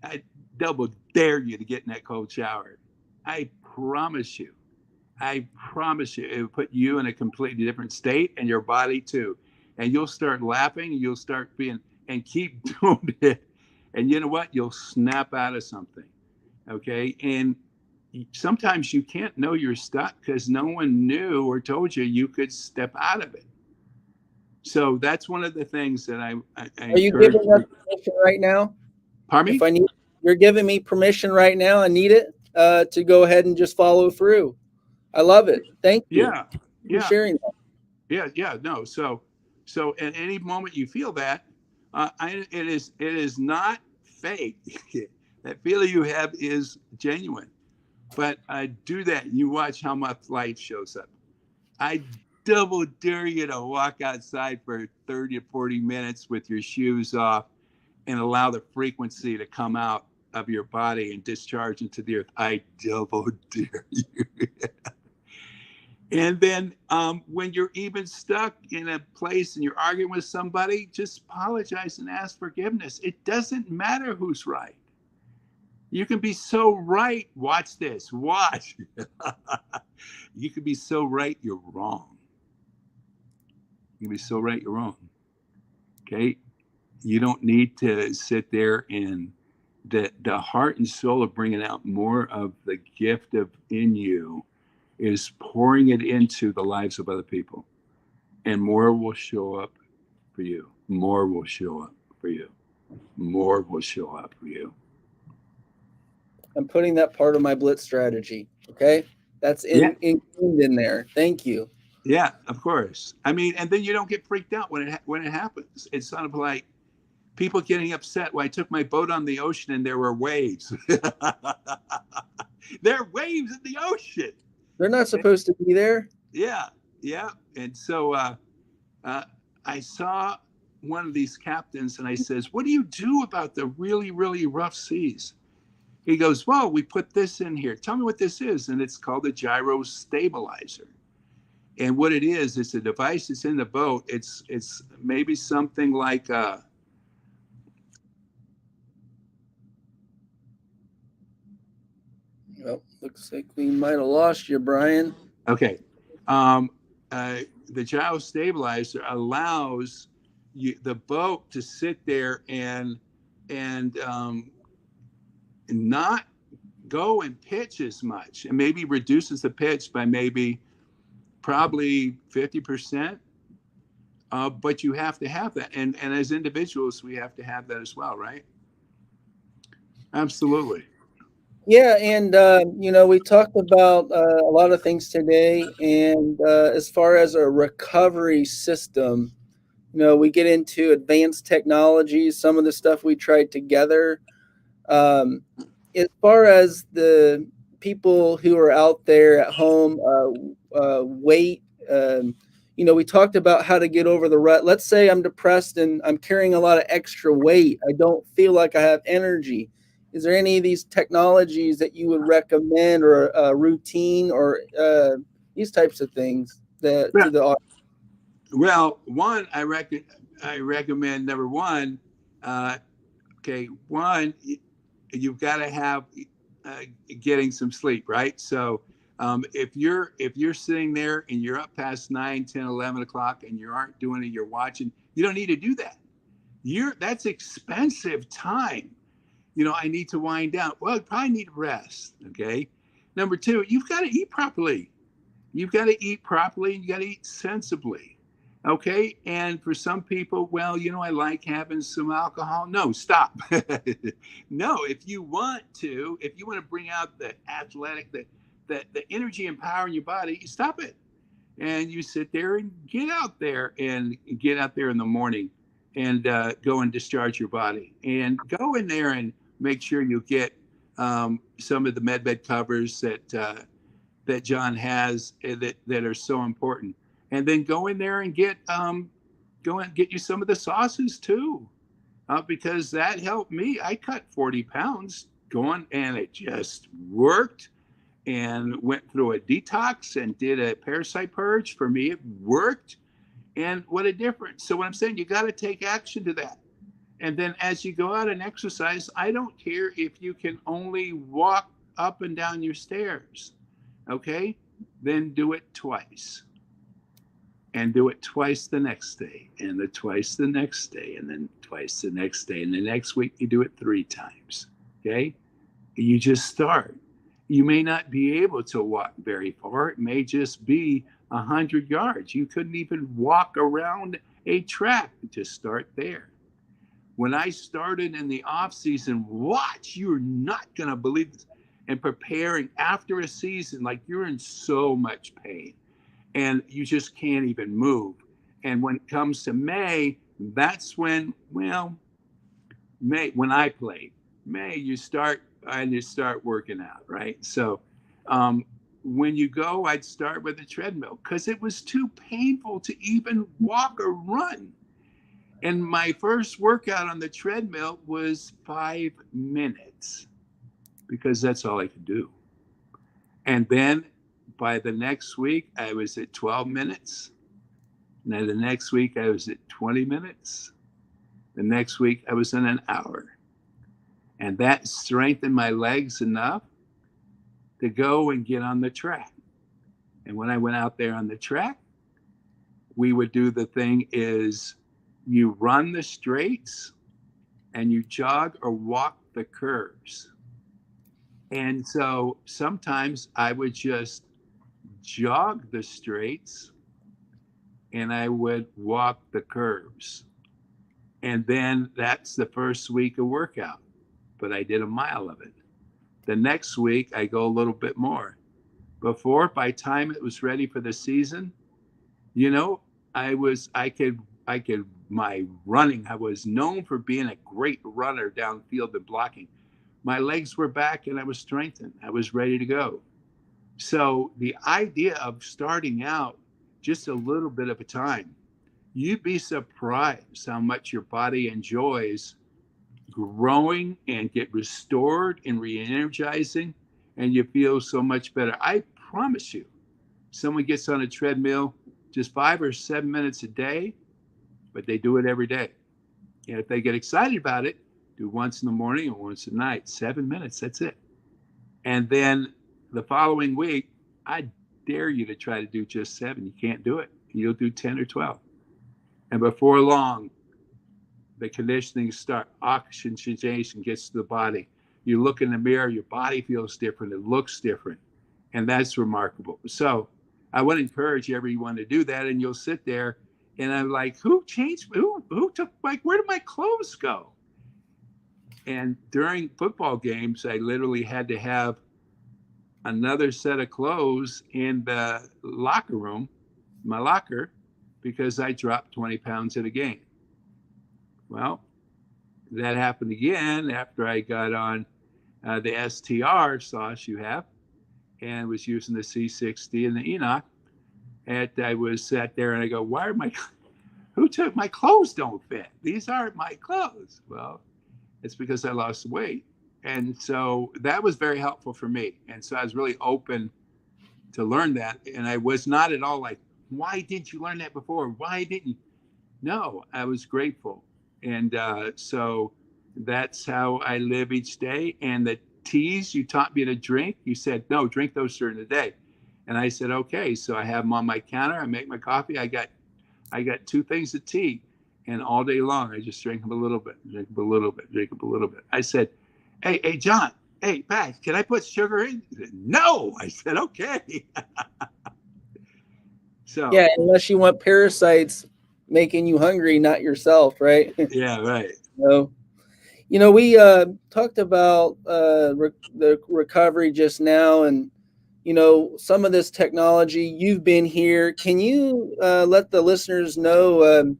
E: I double dare you to get in that cold shower. I promise you. I promise you, it will put you in a completely different state, and your body too. And you'll start laughing, and you'll start being, and keep doing it. And you know what? You'll snap out of something. Okay. And sometimes you can't know you're stuck because no one knew or told you could step out of it. So that's one of the things that I
A: Are you giving us permission right now?
E: Pardon me?
A: If I need, you're giving me permission right now. I need it to go ahead and just follow through. I love it. Thank you.
E: Yeah.
A: For sharing that.
E: Yeah. No. So at any moment you feel that, it is not fake. That feeling you have is genuine. But I do that. You watch how much light shows up. I double dare you to walk outside for 30 to 40 minutes with your shoes off and allow the frequency to come out of your body and discharge into the earth. I double dare you. And then when you're even stuck in a place and you're arguing with somebody, just apologize and ask forgiveness. It doesn't matter who's right. You can be so right. Watch this. Watch. You can be so right, you're wrong. You can be so right, you're wrong. Okay? You don't need to sit there and the heart and soul of bringing out more of the gift of in you is pouring it into the lives of other people. And more will show up for you. More will show up for you. More will show up for you.
A: I'm putting that part of my Blitz strategy. Okay. That's included in there. Thank you.
E: Yeah, of course. I mean, and then you don't get freaked out when it happens. It's sort of like people getting upset. Well, I took my boat on the ocean and there were waves. There are waves in the ocean.
A: They're not supposed to be there.
E: Yeah. And so I saw one of these captains and I says, what do you do about the really, really rough seas? He goes, well, we put this in here. Tell me what this is. And it's called the Gyro Stabilizer. And what it is, it's a device that's in the boat. It's maybe something like well,
A: looks like we might have lost you, Brian.
E: Okay. The Gyro Stabilizer allows the boat to sit there and not go and pitch as much, and maybe reduces the pitch by probably 50%. But you have to have that. And as individuals, we have to have that as well, right? Absolutely.
A: Yeah, and we talked about a lot of things today, and as far as a recovery system, we get into advanced technologies, some of the stuff we tried together. As far as the people who are out there at home, weight, we talked about how to get over the rut. Let's say I'm depressed and I'm carrying a lot of extra weight. I don't feel like I have energy. Is there any of these technologies that you would recommend, or a routine, or these types of things to the audience?
E: Well, one, I recommend number one. One, you've got to have getting some sleep, right? So if you're sitting there and you're up past 9, 10, 11 o'clock and you aren't doing it, you're watching, you don't need to do that. That's expensive time. I need to wind down. Well, I probably need to rest. Okay. Number two, you've got to eat properly. You've got to eat properly and you got to eat sensibly. Okay. And for some people, well, I like having some alcohol. No, stop. No, if you want to bring out the athletic, the energy and power in your body, you stop it. And you sit there and get out there in the morning. and go and discharge your body. And go in there and make sure you get some of the med bed covers that John has that are so important. And then go in there and get you some of the sauces too, because that helped me. I cut 40 pounds going, and it just worked. And went through a detox and did a parasite purge. For me, it worked. And what a difference. So what I'm saying, you got to take action to that. And then as you go out and exercise, I don't care if you can only walk up and down your stairs. Okay? Then do it twice. And do it twice the next day, and twice the next day, and then twice the next day. And the next week, you do it 3 times. Okay? You just start. You may not be able to walk very far. It may just be 100 yards. You couldn't even walk around a track. Just start there. When I started in the off season, watch, you're not going to believe this. And preparing after a season, like you're in so much pain and you just can't even move. And when it comes to May, that's when, when I played, May, you start working out, right? So when you go, I'd start with a treadmill because it was too painful to even walk or run. And my first workout on the treadmill was 5 minutes because that's all I could do. And then by the next week, I was at 12 minutes. And then the next week, I was at 20 minutes. The next week, I was in an hour. And that strengthened my legs enough to go and get on the track. And when I went out there on the track, we would do the thing is you run the straights and you jog or walk the curves. And so sometimes I would just jog the straights and I would walk the curves. And then that's the first week of workout. But I did a mile of it. The next week, I go a little bit more. By time it was ready for the season, my running, I was known for being a great runner downfield and blocking. My legs were back and I was strengthened. I was ready to go. So the idea of starting out just a little bit of a time, you'd be surprised how much your body enjoys growing and get restored and re-energizing, and you feel so much better. I promise you, someone gets on a treadmill just 5 or 7 minutes a day, but they do it every day. And if they get excited about it, do once in the morning and once at night, 7 minutes, that's it. And then the following week, I dare you to try to do just 7. You can't do it. You'll do 10 or 12. And before long, the conditioning starts, oxygenation gets to the body. You look in the mirror, your body feels different, it looks different. And that's remarkable. So I would encourage everyone to do that. And you'll sit there and I'm like, who took, where did my clothes go? And during football games, I literally had to have another set of clothes in the locker room, my locker, because I dropped 20 pounds at a game. Well, that happened again after I got on the STR sauce you have and was using the C60 and the Enoch. And I was sat there and I go, who took my clothes don't fit? These aren't my clothes. Well, it's because I lost weight. And so that was very helpful for me. And so I was really open to learn that. And I was not at all like, why didn't you learn that before? Why didn't you? No, I was grateful. And so that's how I live each day. And the teas you taught me to drink, you said, no, drink those during the day. And I said, okay. So I have them on my counter. I make my coffee. I got 2 things of tea. And all day long, I just drink them a little bit, drink them a little bit, drink them a little bit. I said, hey, John, hey, Bax, can I put sugar in? He said, no. I said, okay. So
A: yeah, unless you want parasites making you hungry, not yourself, right?
E: Yeah, right.
A: So, we talked about the recovery just now, and some of this technology. You've been here. Can you let the listeners know,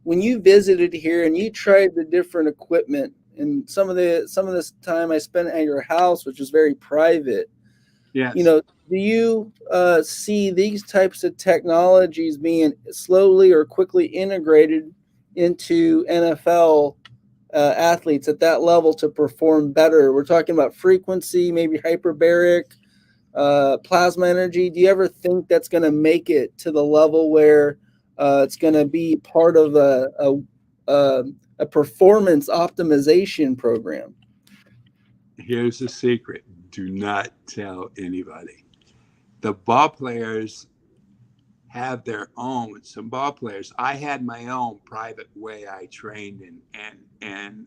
A: when you visited here and you tried the different equipment, and some of this time I spent at your house, which was very private,
E: Yes.
A: do you see these types of technologies being slowly or quickly integrated into NFL athletes at that level to perform better? We're talking about frequency, maybe hyperbaric, plasma energy. Do you ever think that's going to make it to the level where it's going to be part of a performance optimization program?
E: Here's the secret. Do not tell anybody. The ball players have their own. Some ball players, I had my own private way I trained in, and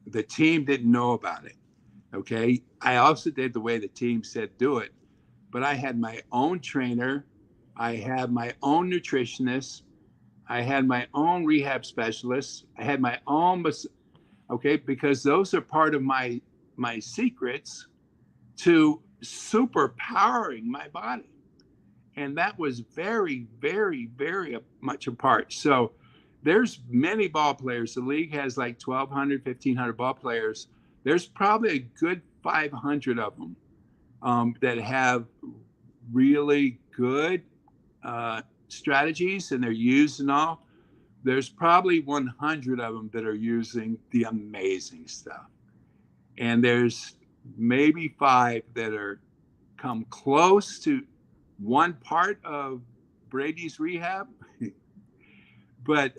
E: the team didn't know about it. Okay. I also did the way the team said do it, but I had my own trainer. I had my own nutritionist. I had my own rehab specialist. I had my own, okay, because those are part of my secrets to superpowering my body. And that was very, very, very much a part. So there's many ball players. The league has like 1,200, 1,500 ball players. There's probably a good 500 of them that have really good strategies, and they're used and all. There's probably 100 of them that are using the amazing stuff. And there's maybe 5 that are come close to one part of Brady's rehab, but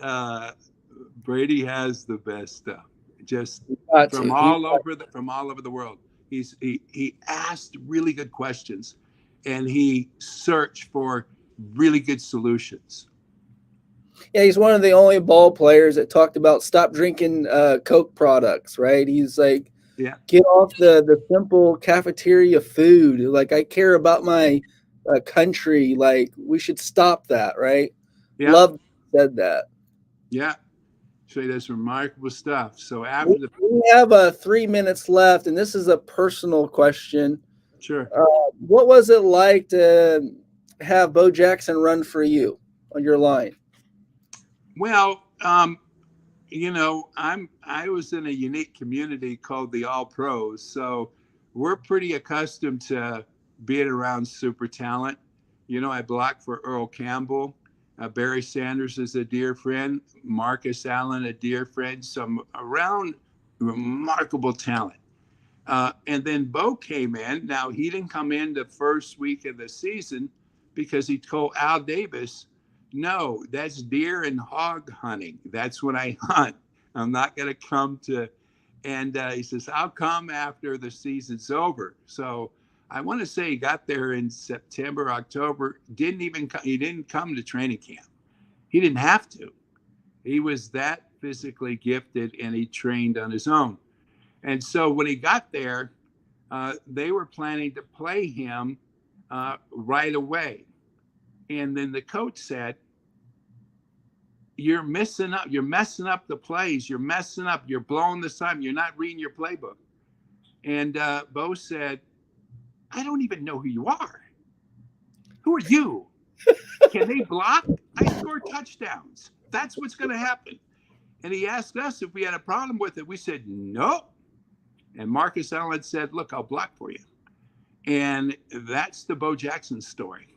E: Brady has the best stuff. Just from all over the world. He asked really good questions, and he searched for really good solutions.
A: Yeah, he's one of the only ball players that talked about stop drinking Coke products, right? He's like, get off the simple cafeteria food. Like, I care about my country. Like, we should stop that, right?
E: Yeah.
A: Love said that.
E: Yeah. So he does remarkable stuff. So
A: we have 3 minutes left, and this is a personal question.
E: Sure.
A: What was it like to have Bo Jackson run for you on your line?
E: Well, I was in a unique community called the All Pros, so we're pretty accustomed to being around super talent. I blocked for Earl Campbell. Barry Sanders is a dear friend. Marcus Allen, a dear friend. Some around remarkable talent. And then Bo came in. Now, he didn't come in the first week of the season because he told Al Davis, no, that's deer and hog hunting. That's what I hunt. I'm not going to come to. And he says, I'll come after the season's over. So I want to say he got there in September, October. He didn't come to training camp. He didn't have to. He was that physically gifted, and he trained on his own. And so when he got there, they were planning to play him right away. And then the coach said, you're messing up the plays. You're messing up. You're blowing the time. You're not reading your playbook. And Bo said, I don't even know who you are. Who are you? Can they block? I score touchdowns. That's what's going to happen. And he asked us if we had a problem with it. We said, no. And Marcus Allen said, look, I'll block for you. And that's the Bo Jackson story.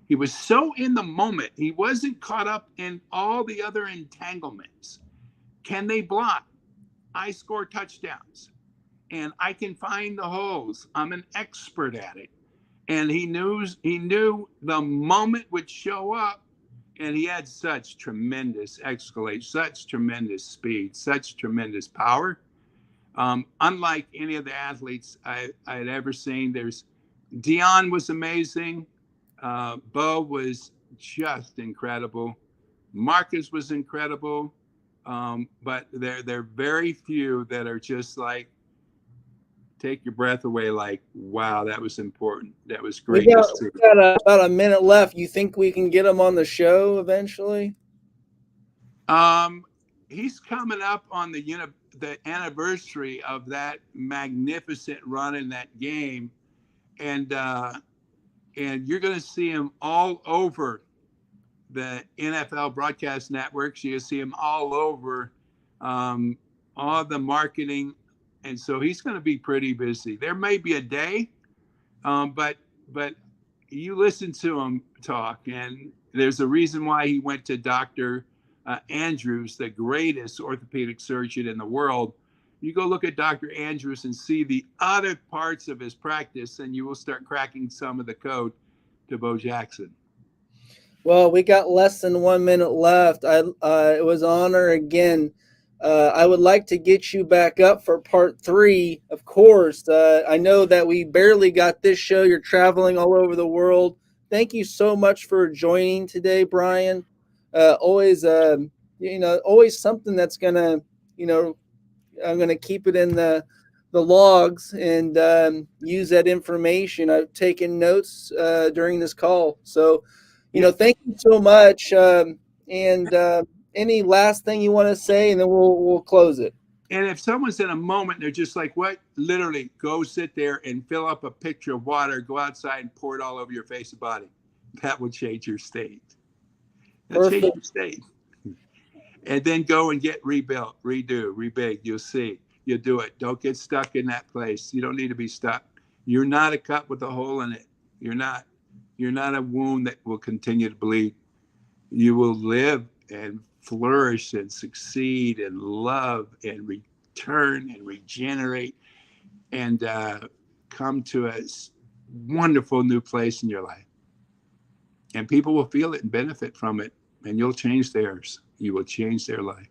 E: He was so in the moment. He wasn't caught up in all the other entanglements. Can they block? I score touchdowns. And I can find the holes. I'm an expert at it. And he knew the moment would show up. And he had such tremendous escalate, such tremendous speed, such tremendous power. Unlike any of the athletes I had ever seen. Dion was amazing. Bo was just incredible. Marcus was incredible. But there are very few that are just like, take your breath away, like, wow, that was important. That was great.
A: We got about a minute left. You think we can get him on the show eventually?
E: He's coming up on the anniversary of that magnificent run in that game. And you're going to see him all over the NFL broadcast networks. You see him all over, all the marketing. And so he's going to be pretty busy. There may be a day, but you listen to him talk, and there's a reason why he went to Dr. Andrews, the greatest orthopedic surgeon in the world. You go look at Dr. Andrews and see the other parts of his practice, and you will start cracking some of the code to Bo Jackson.
A: Well, we got less than 1 minute left. It was an honor again. I would like to get you back up for part 3, of course. I know that we barely got this show. You're traveling all over the world. Thank you so much for joining today, Brian. Always something that's gonna, I'm gonna keep it in the logs and use that information. I've taken notes during this call. So, thank you so much. Any last thing you want to say, and then we'll close it.
E: And if someone's in a moment, they're just like, what? Literally, go sit there and fill up a pitcher of water, go outside and pour it all over your face and body. That will change your state. That'll change your state. And then go and get rebuilt, redo, rebig. You'll see. You'll do it. Don't get stuck in that place. You don't need to be stuck. You're not a cut with a hole in it. You're not a wound that will continue to bleed. You will live and flourish and succeed and love and return and regenerate and come to a wonderful new place in your life. And people will feel it and benefit from it, and you'll change theirs. You will change their life.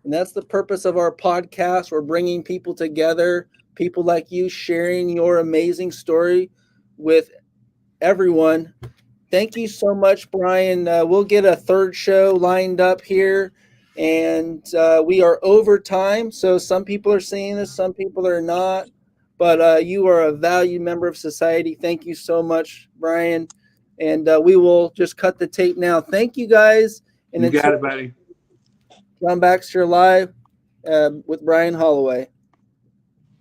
A: And that's the purpose of our podcast. We're bringing people together, people like you sharing your amazing story with everyone. Thank you so much, Brian. We'll get a third show lined up here, and we are over time. So some people are seeing this, some people are not, but you are a valued member of society. Thank you so much, Brian. And we will just cut the tape now. Thank you, guys. And
E: you got it, buddy.
A: John Baxter Live with Brian Holloway.